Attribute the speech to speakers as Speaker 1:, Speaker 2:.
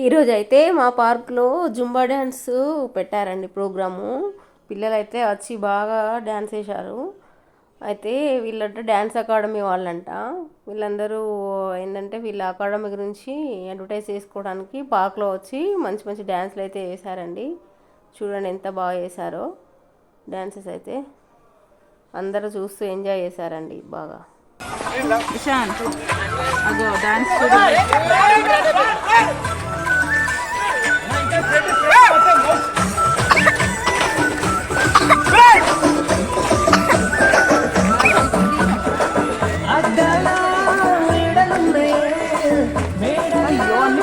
Speaker 1: ఈరోజు అయితే మా పార్క్లో జుంబా డ్యాన్స్ పెట్టారండి ప్రోగ్రాము. పిల్లలైతే వచ్చి బాగా డ్యాన్స్ వేశారు. అయితే వీళ్ళంటే డ్యాన్స్ అకాడమీ వాళ్ళంట. వీళ్ళందరూ ఏంటంటే వీళ్ళ అకాడమీ గురించి అడ్వర్టైజ్ చేసుకోవడానికి పార్క్లో వచ్చి మంచి మంచి డ్యాన్స్లు అయితే వేశారండి. చూడండి ఎంత బాగా వేశారో డ్యాన్సెస్ అయితే. అందరూ చూస్తూ ఎంజాయ్ చేశారండి బాగా.
Speaker 2: అదో డాన్స్ అయ్యో అన్ని